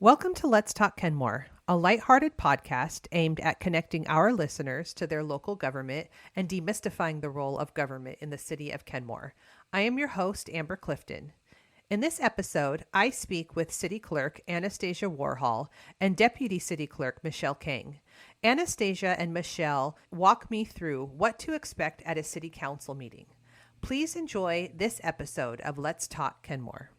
Welcome to Let's Talk Kenmore, a lighthearted podcast aimed at connecting our listeners to their local government and demystifying the role of government in the city of Kenmore. I am your host, Amber Clifton. In this episode, I speak with City Clerk Anastasiya Warhol and Deputy City Clerk Michelle Kang. Anastasiya and Michelle walk me through what to expect at a city council meeting. Please enjoy this episode of Let's Talk Kenmore.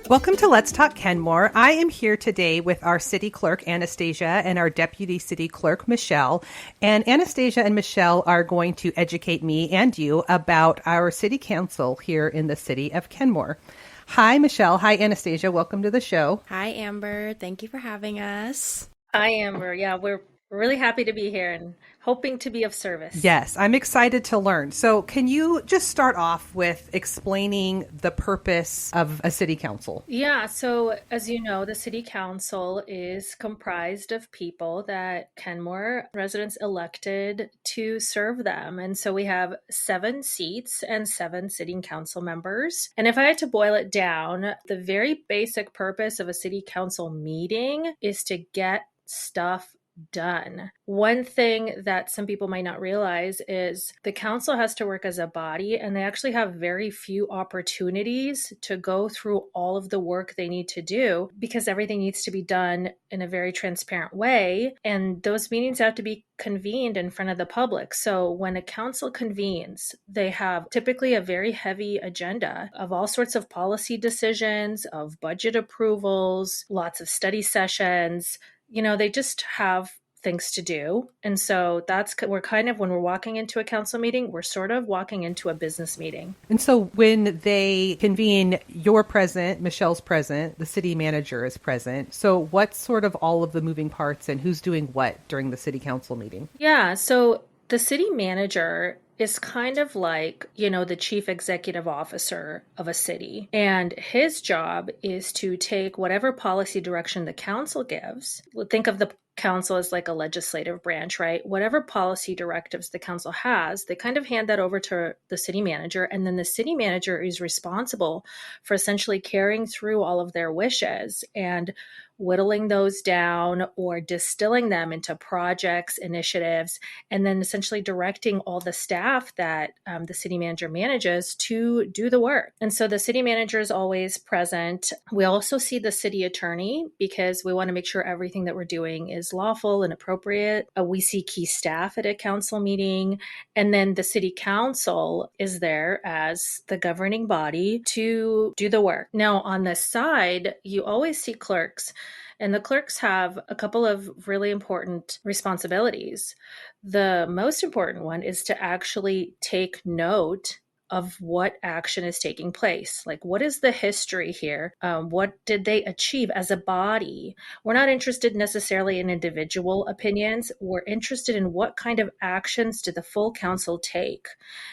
Welcome to Let's Talk Kenmore. I am here today with our City Clerk, Anastasiya, and our Deputy City Clerk, Michelle. And Anastasiya and Michelle are going to educate me and you about our City Council here in the city of Kenmore. Hi, Michelle. Hi, Anastasiya. Welcome to the show. Hi, Amber. Thank you for having us. Hi, Amber. Yeah, we're really happy to be here and hoping to be of service. Yes, I'm excited to learn. So can you just start off with explaining the purpose of a city council? Yeah, so as you know, the city council is comprised of people that Kenmore residents elected to serve them. And so we have 7 seats and 7 sitting council members. And if I had to boil it down, the very basic purpose of a city council meeting is to get stuff done. One thing that some people might not realize is the council has to work as a body, and they actually have very few opportunities to go through all of the work they need to do because everything needs to be done in a very transparent way. And those meetings have to be convened in front of the public. So when a council convenes, they have typically a very heavy agenda of all sorts of policy decisions, of budget approvals, lots of study sessions. You know, they just have things to do. And so we're kind of, when we're walking into a council meeting, we're sort of walking into a business meeting. And so when they convene, you're present, Michelle's present, the city manager is present. So what's sort of all of the moving parts and who's doing what during the city council meeting? Yeah, so the city manager is kind of like, the chief executive officer of a city. And his job is to take whatever policy direction the council gives. Think of the council as like a legislative branch, right? Whatever policy directives the council has, they kind of hand that over to the city manager. And then the city manager is responsible for essentially carrying through all of their wishes and whittling those down or distilling them into projects, initiatives, and then essentially directing all the staff that the city manager manages to do the work. And so the city manager is always present. We also see the city attorney because we want to make sure everything that we're doing is lawful and appropriate. We see key staff at a council meeting. And then the city council is there as the governing body to do the work. Now, on the side, you always see clerks. And the clerks have a couple of really important responsibilities. The most important one is to actually take note of what action is taking place. Like, what is the history here? What did they achieve as a body? We're not interested necessarily in individual opinions. We're interested in what kind of actions did the full council take.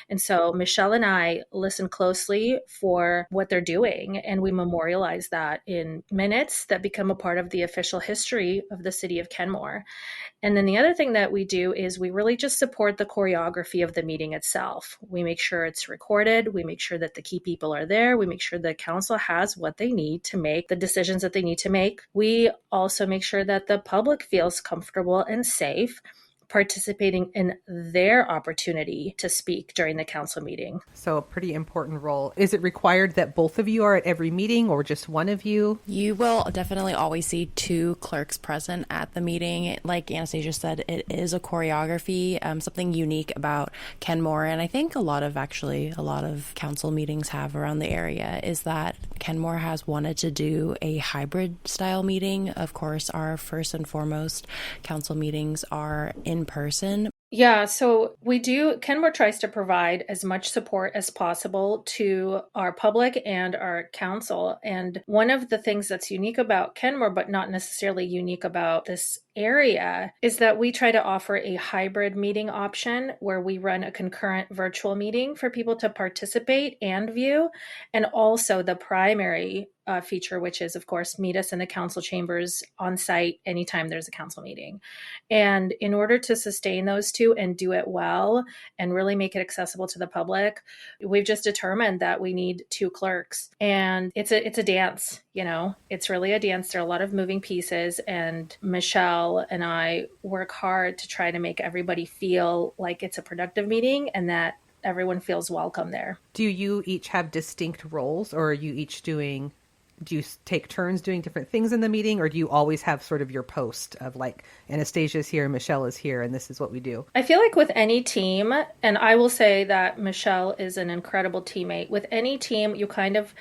And so Michelle and I listen closely for what they're doing, and we memorialize that in minutes that become a part of the official history of the city of Kenmore. And then the other thing that we do is we really just support the choreography of the meeting itself. We make sure it's recorded. We make sure that the key people are there. We make sure the council has what they need to make the decisions that they need to make. We also make sure that the public feels comfortable and safe participating in their opportunity to speak during the council meeting. So a pretty important role. Is it required that both of you are at every meeting or just one of you? You will definitely always see 2 clerks present at the meeting. Like Anastasiya said, it is a choreography, something unique about Kenmore. And I think a lot of council meetings have around the area is that Kenmore has wanted to do a hybrid style meeting. Of course, our first and foremost council meetings are in person. Yeah, so Kenmore tries to provide as much support as possible to our public and our council. And one of the things that's unique about Kenmore, but not necessarily unique about this area is that we try to offer a hybrid meeting option where we run a concurrent virtual meeting for people to participate and view, and also the primary feature, which is, of course, meet us in the council chambers on site anytime there's a council meeting. And in order to sustain those two and do it well and really make it accessible to the public, we've just determined that we need two clerks. And it's a dance, it's really a dance. There are a lot of moving pieces, and Michelle and I work hard to try to make everybody feel like it's a productive meeting and that everyone feels welcome there. Do you each have distinct roles, or are you each do you take turns doing different things in the meeting, or do you always have sort of your post of like, Anastasia's here, Michelle is here, and this is what we do? I feel like with any team, and I will say that Michelle is an incredible teammate, with any team, you kind of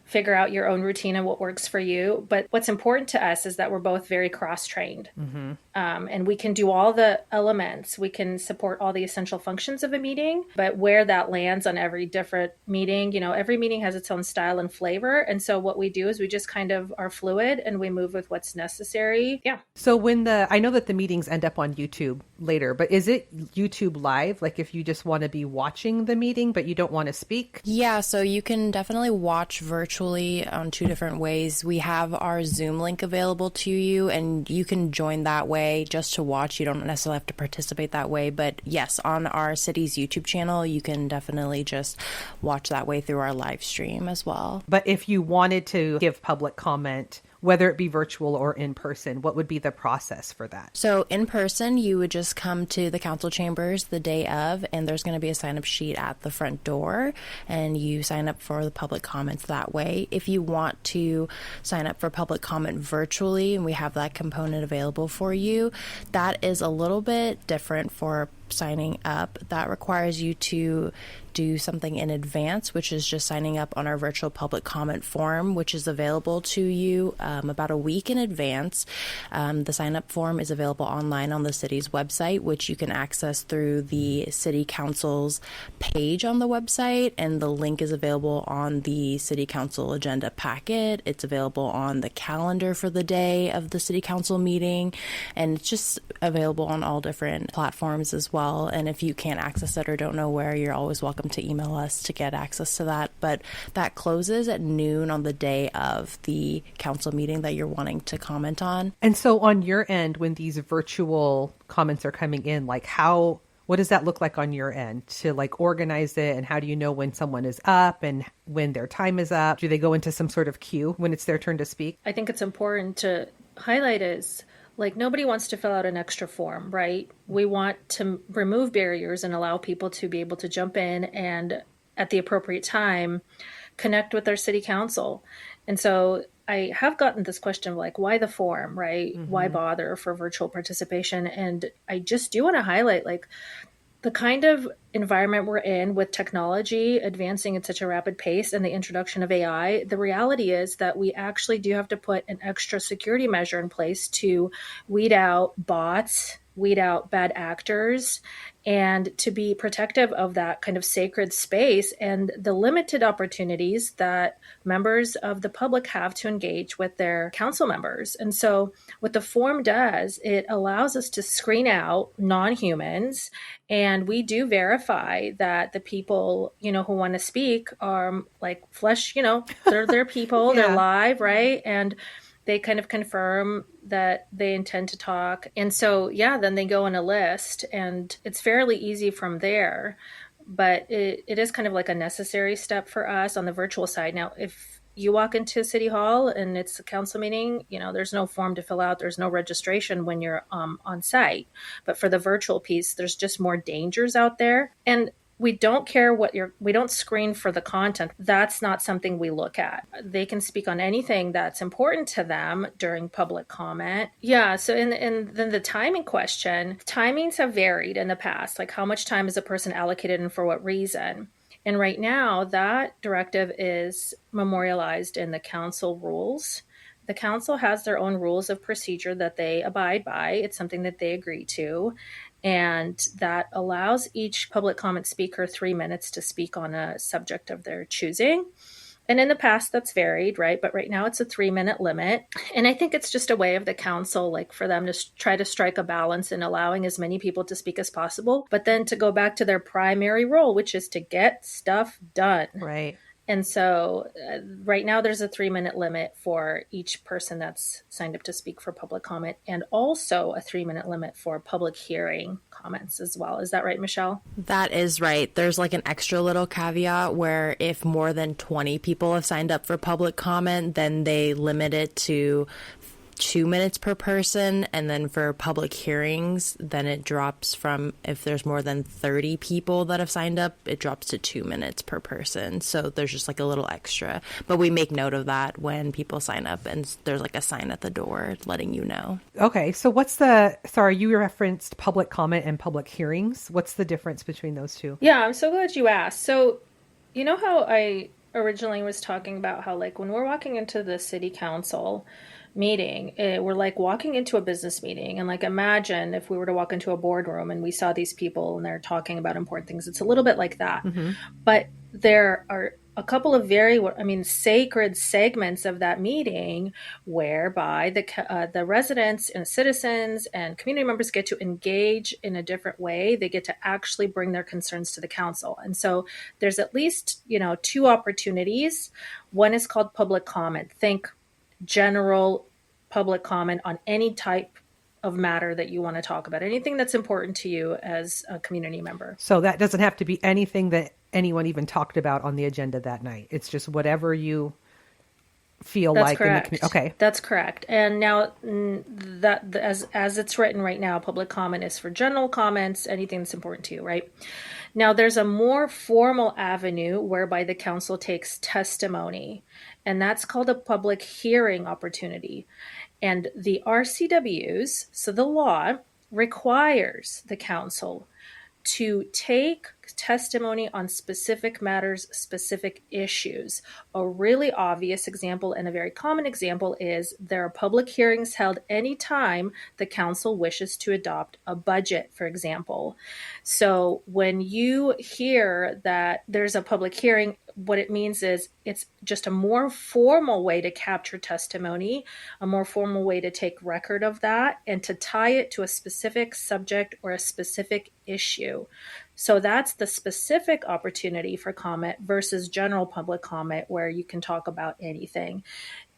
figure out your own routine and what works for you. But what's important to us is that we're both very cross-trained. Mm-hmm. And we can do all the elements. We can support all the essential functions of a meeting, but where that lands on every different meeting, every meeting has its own style and flavor. And so what we do is we just kind of are fluid and we move with what's necessary. Yeah. So I know that the meetings end up on YouTube later, but is it YouTube live? Like if you just want to be watching the meeting, but you don't want to speak? Yeah, so you can definitely watch virtually on two different ways. We have our Zoom link available to you, and you can join that way just to watch. You don't necessarily have to participate that way, but yes, on our city's YouTube channel, you can definitely just watch that way through our live stream as well. But if you wanted to give public comment, whether it be virtual or in person, what would be the process for that? So in person, you would just come to the council chambers the day of, and there's going to be a sign-up sheet at the front door, and you sign up for the public comments that way. If you want to sign up for public comment virtually, and we have that component available for you, that is a little bit different for signing up. That requires you to do something in advance, which is just signing up on our virtual public comment form, which is available to you about a week in advance. The sign-up form is available online on the city's website, which you can access through the City Council's page on the website, and the link is available on the City Council agenda packet. It's available on the calendar for the day of the City Council meeting, and it's just available on all different platforms as well. And if you can't access it or don't know where, you're always welcome to email us to get access to that. But that closes at noon on the day of the council meeting that you're wanting to comment on. And so on your end, when these virtual comments are coming in, like what does that look like on your end to like organize it? And how do you know when someone is up and when their time is up? Do they go into some sort of queue when it's their turn to speak? I think it's important to highlight is, like, nobody wants to fill out an extra form, right? We want to remove barriers and allow people to be able to jump in and at the appropriate time connect with their city council. And so I have gotten this question of like, why the form, right? Mm-hmm. Why bother for virtual participation? And I just do want to highlight like the kind of environment we're in with technology advancing at such a rapid pace and the introduction of AI. The reality is that we actually do have to put an extra security measure in place to weed out bots, weed out bad actors, and to be protective of that kind of sacred space and the limited opportunities that members of the public have to engage with their council members. And so what the form does, it allows us to screen out non-humans, and we do verify that the people, who want to speak are like flesh, they're people, yeah. They're live, right? And they kind of confirm that they intend to talk. And so, then they go in a list, and it's fairly easy from there. But it is kind of like a necessary step for us on the virtual side. Now, if you walk into City Hall and it's a council meeting, there's no form to fill out. There's no registration when you're on site. But for the virtual piece, there's just more dangers out there. And we don't care we don't screen for the content. That's not something we look at. They can speak on anything that's important to them during public comment. Yeah. So, and then the timing question, timings have varied in the past. Like how much time is a person allocated and for what reason? And right now that directive is memorialized in the council rules. The council has their own rules of procedure that they abide by. It's something that they agree to. And that allows each public comment speaker 3 minutes to speak on a subject of their choosing. And in the past, that's varied, right? But right now it's a 3-minute limit. And I think it's just a way of the council, like for them to try to strike a balance in allowing as many people to speak as possible, but then to go back to their primary role, which is to get stuff done. Right. And so right now there's a 3-minute limit for each person that's signed up to speak for public comment, and also a 3-minute limit for public hearing comments as well. Is that right, Michelle? That is right. There's like an extra little caveat where if more than 20 people have signed up for public comment, then they limit it to 2 minutes per person. And then for public hearings, then it drops from, if there's more than 30 people that have signed up, it drops to 2 minutes per person. So there's just like a little extra. But we make note of that when people sign up, and there's like a sign at the door letting you know. Okay. So sorry, you referenced public comment and public hearings. What's the difference between those two? Yeah, I'm so glad you asked. So, you know how I originally was talking about how, like, when we're walking into the city council meeting, we're like walking into a business meeting, and like imagine if we were to walk into a boardroom and we saw these people and they're talking about important things. It's a little bit like that. But there are a couple of sacred segments of that meeting whereby the residents and citizens and community members get to engage in a different way. They get to actually bring their concerns to the council. And so there's at least, 2 opportunities. One is called public comment. Think general public comment on any type of matter that you want to talk about, anything that's important to you as a community member. So that doesn't have to be anything that anyone even talked about on the agenda that night. It's just whatever you feel That's like. correct. Okay. That's correct. And now that as it's written right now, public comment is for general comments, anything that's important to you, right? Now there's a more formal avenue whereby the council takes testimony, and that's called a public hearing opportunity. And the RCWs, so the law, requires the council to take testimony on specific matters, specific issues. A really obvious example and a very common example is there are public hearings held anytime the council wishes to adopt a budget, for example. So when you hear that there's a public hearing, what it means is it's just a more formal way to capture testimony, a more formal way to take record of that and to tie it to a specific subject or a specific issue. So that's the specific opportunity for comment versus general public comment where you can talk about anything.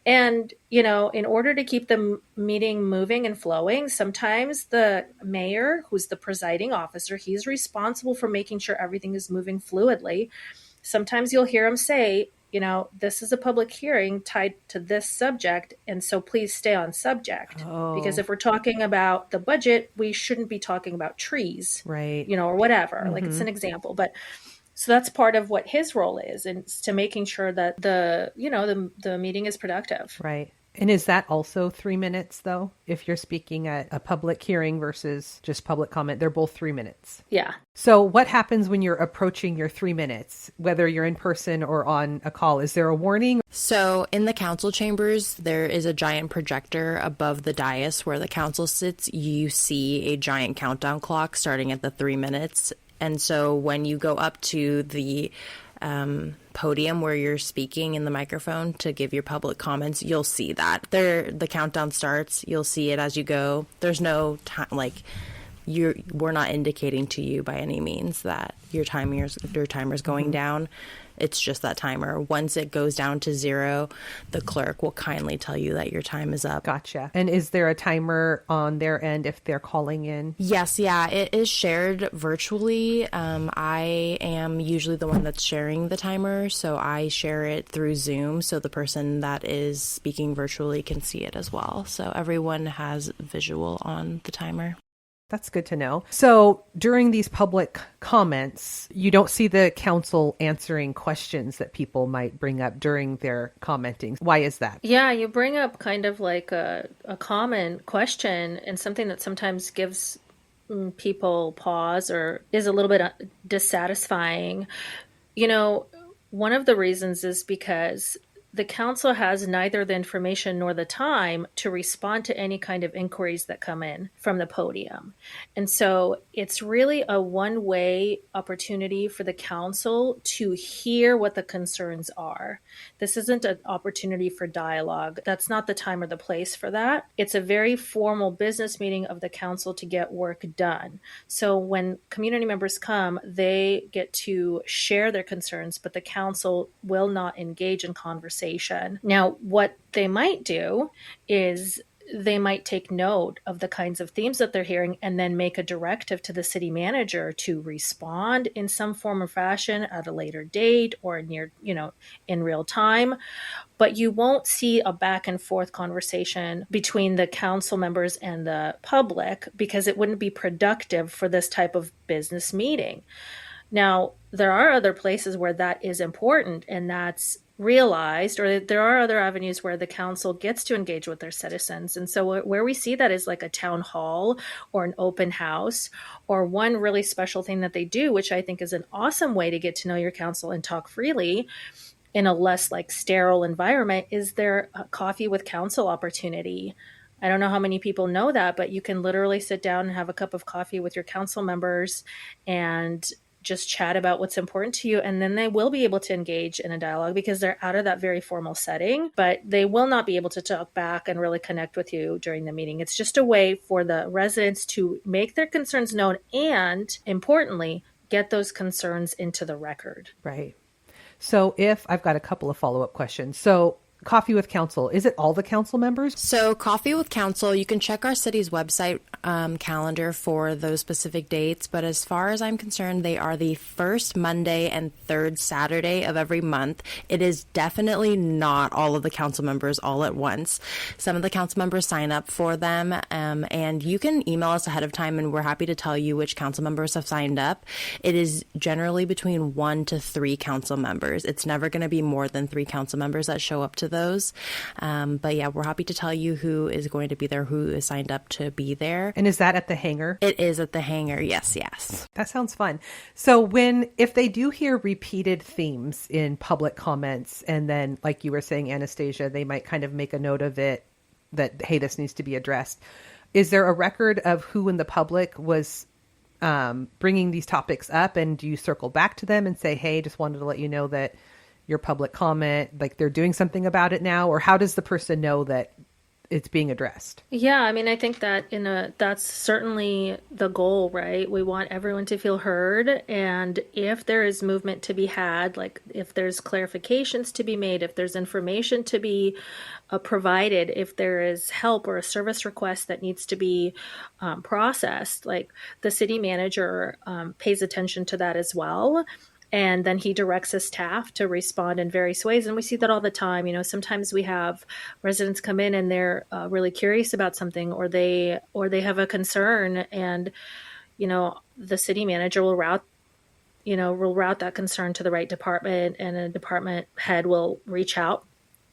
And, in order to keep the meeting moving and flowing, sometimes the mayor, who's the presiding officer, he's responsible for making sure everything is moving fluidly. Sometimes you'll hear him say, this is a public hearing tied to this subject, and so please stay on subject. Because if we're talking about the budget, we shouldn't be talking about trees, right? Or whatever. Like it's an example, but so that's part of what his role is, and it's to making sure that the meeting is productive. Right. And is that also 3 minutes, though? If you're speaking at a public hearing versus just public comment, they're both 3 minutes. Yeah. So what happens when you're approaching your 3 minutes, whether you're in person or on a call? Is there a warning? So in the council chambers, there is a giant projector above the dais where the council sits. You see a giant countdown clock starting at the 3 minutes. And so when you go up to the podium where you're speaking in the microphone to give your public comments, you'll see that the countdown starts. You'll see it as you go. There's no time, we're not indicating to you by any means that your timer's going down. It's just that timer. Once it goes down to 0, the clerk will kindly tell you that your time is up. Gotcha. And is there a timer on their end if they're calling in? Yes, yeah. It is shared virtually. I am usually the one that's sharing the timer, so I share it through Zoom so the person that is speaking virtually can see it as well. So everyone has visual on the timer. That's good to know. So during these public comments, you don't see the council answering questions that people might bring up during their commenting. Why is that? Yeah, you bring up kind of like a common question and something that sometimes gives people pause or is a little bit dissatisfying. One of the reasons is because the council has neither the information nor the time to respond to any kind of inquiries that come in from the podium. And so it's really a one-way opportunity for the council to hear what the concerns are. This isn't an opportunity for dialogue. That's not the time or the place for that. It's a very formal business meeting of the council to get work done. So when community members come, they get to share their concerns, but the council will not engage in conversation. Now, what they might do is they might take note of the kinds of themes that they're hearing and then make a directive to the city manager to respond in some form or fashion at a later date or near, in real time. But you won't see a back and forth conversation between the council members and the public because it wouldn't be productive for this type of business meeting. Now, there are other places where that is important and that's realized, or there are other avenues where the council gets to engage with their citizens. And so where we see that is like a town hall or an open house, or one really special thing that they do, which I think is an awesome way to get to know your council and talk freely in a less like sterile environment, is their coffee with council opportunity. I don't know how many people know that, but you can literally sit down and have a cup of coffee with your council members and just chat about what's important to you. And then they will be able to engage in a dialogue because they're out of that very formal setting, but they will not be able to talk back and really connect with you during the meeting. It's just a way for the residents to make their concerns known and, importantly, get those concerns into the record. Right. So I've got a couple of follow-up questions. So Coffee with Council, is it all the council members? So Coffee with Council, you can check our city's website calendar for those specific dates. But as far as I'm concerned, they are the first Monday and third Saturday of every month. It is definitely not all of the council members all at once. Some of the council members sign up for them, and you can email us ahead of time, and we're happy to tell you which council members have signed up. It is generally between 1 to 3 council members. It's never going to be more than 3 council members that show up to those. But yeah, we're happy to tell you who is going to be there, who is signed up to be there. And is that at the hangar? It is at the hangar. Yes. That sounds fun. So if they do hear repeated themes in public comments, and then like you were saying, Anastasia, they might kind of make a note of it that, hey, this needs to be addressed. Is there a record of who in the public was bringing these topics up? And do you circle back to them and say, hey, just wanted to let you know that your public comment, like they're doing something about it now? Or how does the person know that it's being addressed? Yeah, I mean, I think that that's certainly the goal, right? We want everyone to feel heard. And if there is movement to be had, like if there's clarifications to be made, if there's information to be provided, if there is help or a service request that needs to be processed, like the city manager pays attention to that as well. And then he directs his staff to respond in various ways. And we see that all the time. Sometimes we have residents come in and they're really curious about something, or they have a concern, and, the city manager will route that concern to the right department, and a department head will reach out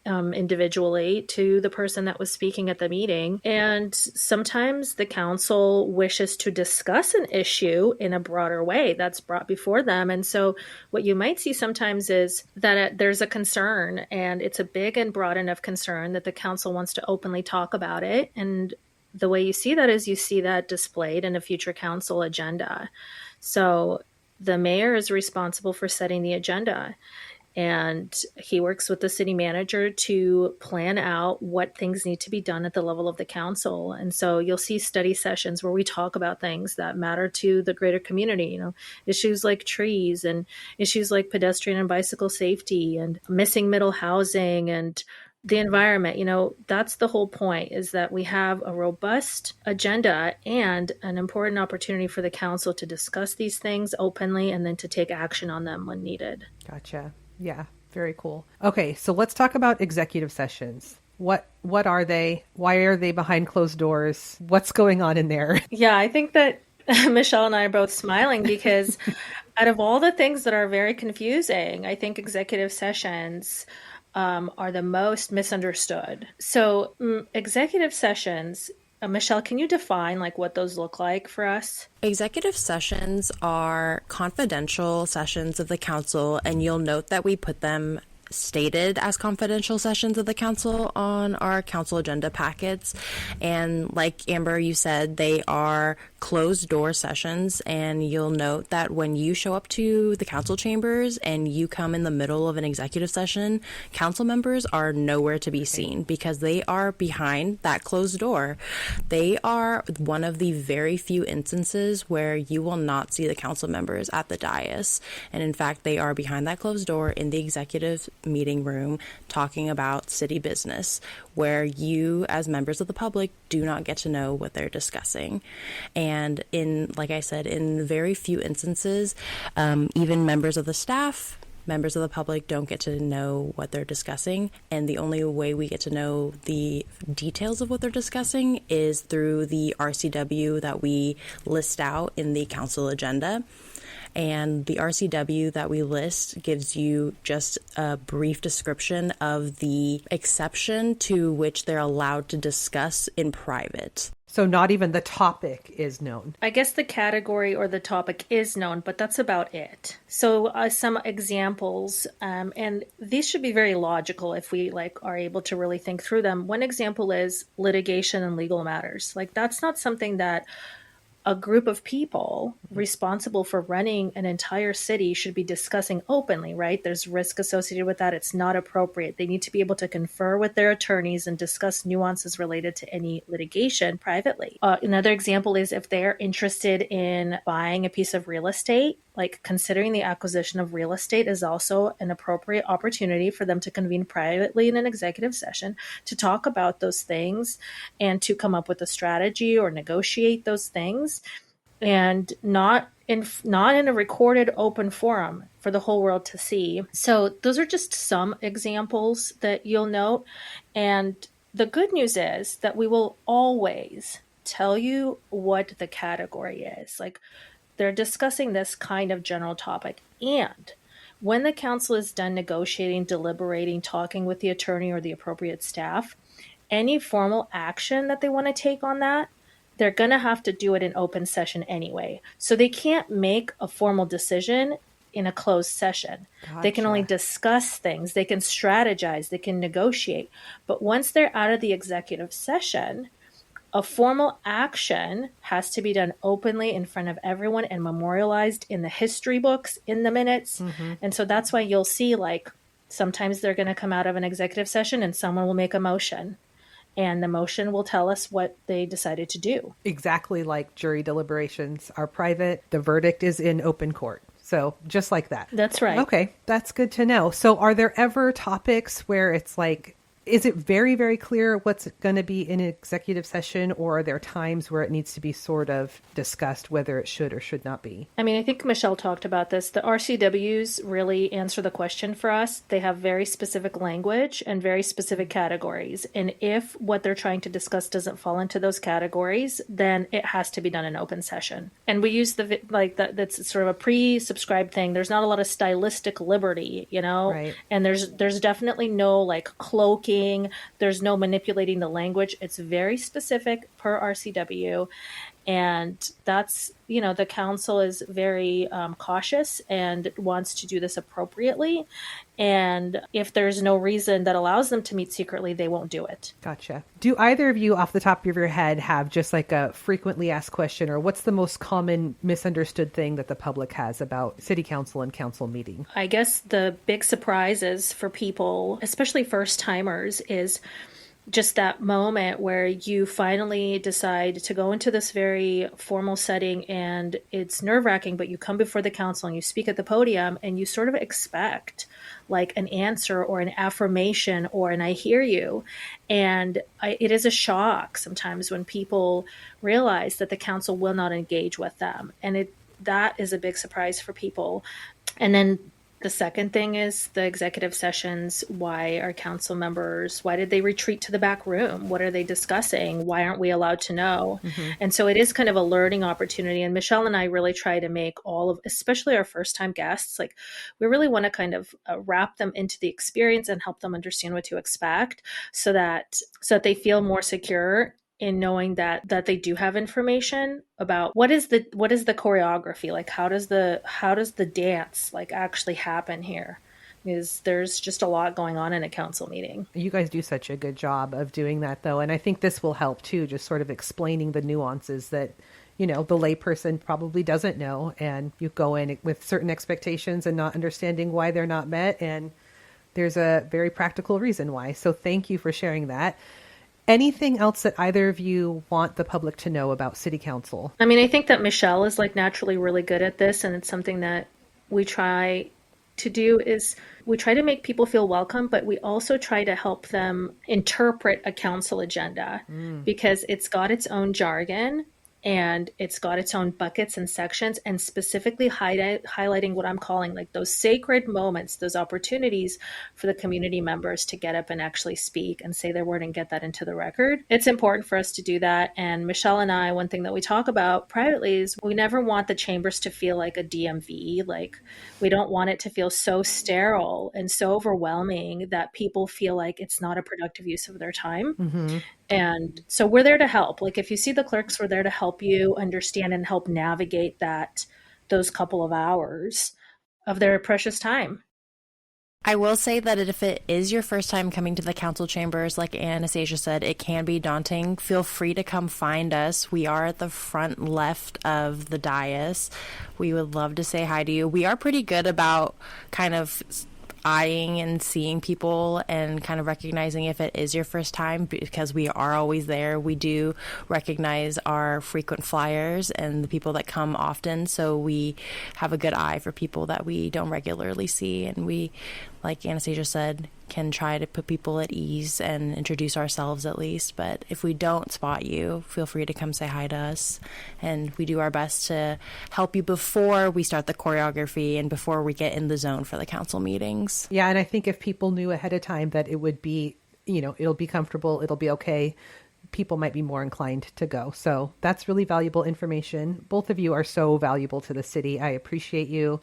individually to the person that was speaking at the meeting. And sometimes the council wishes to discuss an issue in a broader way that's brought before them. And so what you might see sometimes is that there's a concern, and it's a big and broad enough concern that the council wants to openly talk about it. And the way you see that is you see that displayed in a future council agenda. So the mayor is responsible for setting the agenda, and he works with the city manager to plan out what things need to be done at the level of the council. And so you'll see study sessions where we talk about things that matter to the greater community, issues like trees and issues like pedestrian and bicycle safety and missing middle housing and the environment. That's the whole point, is that we have a robust agenda and an important opportunity for the council to discuss these things openly and then to take action on them when needed. Gotcha. Yeah, very cool. Okay, so let's talk about executive sessions. What are they? Why are they behind closed doors? What's going on in there? Yeah, I think that Michelle and I are both smiling because out of all the things that are very confusing, I think executive sessions are the most misunderstood. So executive sessions, Michelle, can you define what those look like for us? Executive sessions are confidential sessions of the council, and you'll note that we put them stated as confidential sessions of the council on our council agenda packets. And like Amber, you said, they are closed door sessions, and you'll note that when you show up to the council chambers and you come in the middle of an executive session, council members are nowhere to be seen because they are behind that closed door. They are one of the very few instances where you will not see the council members at the dais. And in fact, they are behind that closed door in the executive meeting room talking about city business, where you as members of the public do not get to know what they're discussing. And like I said, in very few instances, even members of the staff, members of the public don't get to know what they're discussing. And the only way we get to know the details of what they're discussing is through the RCW that we list out in the council agenda. And the RCW that we list gives you just a brief description of the exception to which they're allowed to discuss in private. So not even the topic is known. I guess the category or the topic is known, but that's about it. So some examples, and these should be very logical if we are able to really think through them. One example is litigation and legal matters. That's not something that a group of people responsible for running an entire city should be discussing openly, right? There's risk associated with that. It's not appropriate. They need to be able to confer with their attorneys and discuss nuances related to any litigation privately. Another example is if they're interested in buying a piece of real estate, considering the acquisition of real estate is also an appropriate opportunity for them to convene privately in an executive session to talk about those things and to come up with a strategy or negotiate those things, and not in a recorded open forum for the whole world to see. So those are just some examples that you'll note. And the good news is that we will always tell you what the category is. They're discussing this kind of general topic. And when the council is done negotiating, deliberating, talking with the attorney or the appropriate staff, any formal action that they want to take on that, they're going to have to do it in open session anyway. So they can't make a formal decision in a closed session. Gotcha. They can only discuss things. They can strategize. They can negotiate. But once they're out of the executive session, a formal action has to be done openly in front of everyone and memorialized in the history books, in the minutes. Mm-hmm. And so that's why you'll see sometimes they're going to come out of an executive session and someone will make a motion. And the motion will tell us what they decided to do. Exactly like jury deliberations are private. The verdict is in open court. So just like that. That's right. Okay, that's good to know. So are there ever topics where it's is it very, very clear what's going to be in an executive session, or are there times where it needs to be sort of discussed whether it should or should not be? I mean, I think Michelle talked about this. The RCWs really answer the question for us. They have very specific language and very specific categories. And if what they're trying to discuss doesn't fall into those categories, then it has to be done in open session. And we use that's sort of a pre-subscribed thing. There's not a lot of stylistic liberty, Right. And there's definitely no cloaking. There's no manipulating the language. It's very specific per RCW. And that's, the council is very cautious and wants to do this appropriately. And if there's no reason that allows them to meet secretly, they won't do it. Gotcha. Do either of you off the top of your head have just a frequently asked question, or what's the most common misunderstood thing that the public has about city council and council meeting? I guess the big surprises for people, especially first timers, is just that moment where you finally decide to go into this very formal setting and it's nerve-wracking, but you come before the council and you speak at the podium and you sort of expect an answer or an affirmation or an I hear you. And it is a shock sometimes when people realize that the council will not engage with them. And that is a big surprise for people. And then the second thing is the executive sessions. Why are council members, why did they retreat to the back room? What are they discussing? Why aren't we allowed to know? Mm-hmm. And so it is kind of a learning opportunity. And Michelle and I really try to make especially our first time guests, we really want to kind of wrap them into the experience and help them understand what to expect so that they feel more secure in knowing that they do have information about what is the choreography, how does the dance actually happen here, There's just a lot going on in a council meeting. You guys do such a good job of doing that, though. And I think this will help, too, just sort of explaining the nuances that, the layperson probably doesn't know. And you go in with certain expectations and not understanding why they're not met. And there's a very practical reason why. So thank you for sharing that. Anything else that either of you want the public to know about City Council? I mean, I think that Michelle is naturally really good at this, and it's something that we try to do is we try to make people feel welcome, but we also try to help them interpret a council agenda because it's got its own jargon and it's got its own buckets and sections, and specifically highlighting what I'm calling those sacred moments, those opportunities for the community members to get up and actually speak and say their word and get that into the record. It's important for us to do that. And Michelle and I, one thing that we talk about privately is we never want the chambers to feel like a DMV. We don't want it to feel so sterile and so overwhelming that people feel like it's not a productive use of their time. Mm-hmm. And so we're there to help. If you see the clerks, we're there to help you understand and help navigate those couple of hours of their precious time. I will say that if it is your first time coming to the council chambers, like Anastasia said, it can be daunting. Feel free to come find us. We are at the front left of the dais. We would love to say hi to you. We are pretty good about kind of eyeing and seeing people and kind of recognizing if it is your first time, because we are always there. We do recognize our frequent flyers and the people that come often, so we have a good eye for people that we don't regularly see, and we, like Anastasia said, can try to put people at ease and introduce ourselves at least. But if we don't spot you, feel free to come say hi to us, and we do our best to help you before we start the choreography and before we get in the zone for the council meetings. Yeah, and I think if people knew ahead of time that it would be, it'll be comfortable, it'll be okay, people might be more inclined to go. So that's really valuable information. Both of you are so valuable to the city. I appreciate you.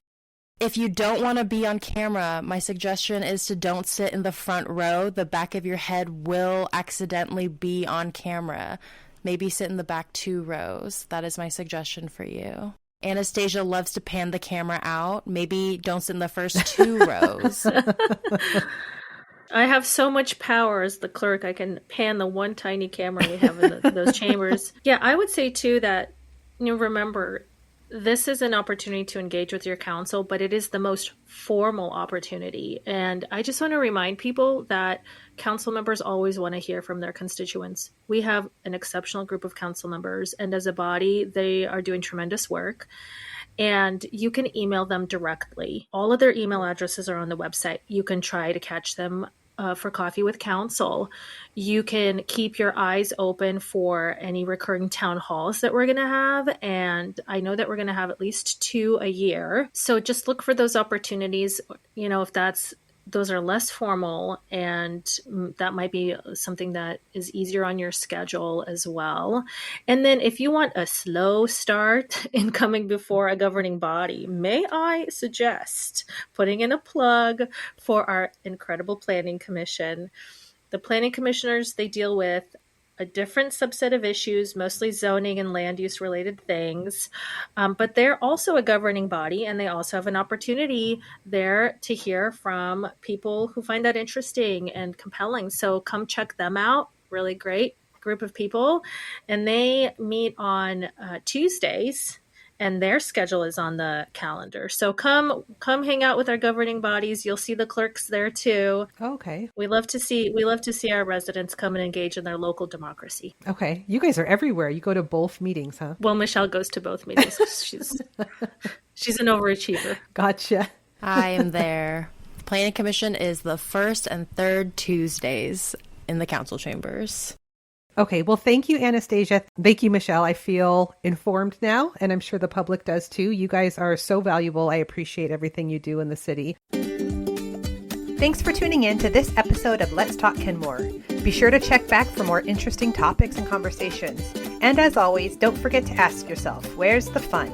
If you don't want to be on camera, my suggestion is to don't sit in the front row. The back of your head will accidentally be on camera. Maybe sit in the back 2 rows. That is my suggestion for you. Anastasia loves to pan the camera out. Maybe don't sit in the first 2 rows. I have so much power as the clerk. I can pan the one tiny camera we have in those chambers. Yeah, I would say too that, remember, this is an opportunity to engage with your council, but it is the most formal opportunity. And I just want to remind people that council members always want to hear from their constituents. We have an exceptional group of council members, and as a body, they are doing tremendous work. And you can email them directly. All of their email addresses are on the website. You can try to catch them for coffee with council. You can keep your eyes open for any recurring town halls that we're going to have. And I know that we're going to have at least 2 a year. So just look for those opportunities, if those are less formal, and that might be something that is easier on your schedule as well. And then if you want a slow start in coming before a governing body, may I suggest putting in a plug for our incredible planning commission. The planning commissioners, they deal with a different subset of issues, mostly zoning and land use related things. But they're also a governing body, and they also have an opportunity there to hear from people who find that interesting and compelling. So come check them out. Really great group of people. And they meet on Tuesdays, and their schedule is on the calendar. So come hang out with our governing bodies. You'll see the clerks there too. Okay. We love to see our residents come and engage in their local democracy. Okay. You guys are everywhere. You go to both meetings, huh? Well, Michelle goes to both meetings. She's an overachiever. Gotcha. I am there. Planning Commission is the 1st and 3rd Tuesdays in the council chambers. Okay, well, thank you, Anastasia. Thank you, Michelle. I feel informed now, and I'm sure the public does too. You guys are so valuable. I appreciate everything you do in the city. Thanks for tuning in to this episode of Let's Talk Kenmore. Be sure to check back for more interesting topics and conversations. And as always, don't forget to ask yourself, where's the fun?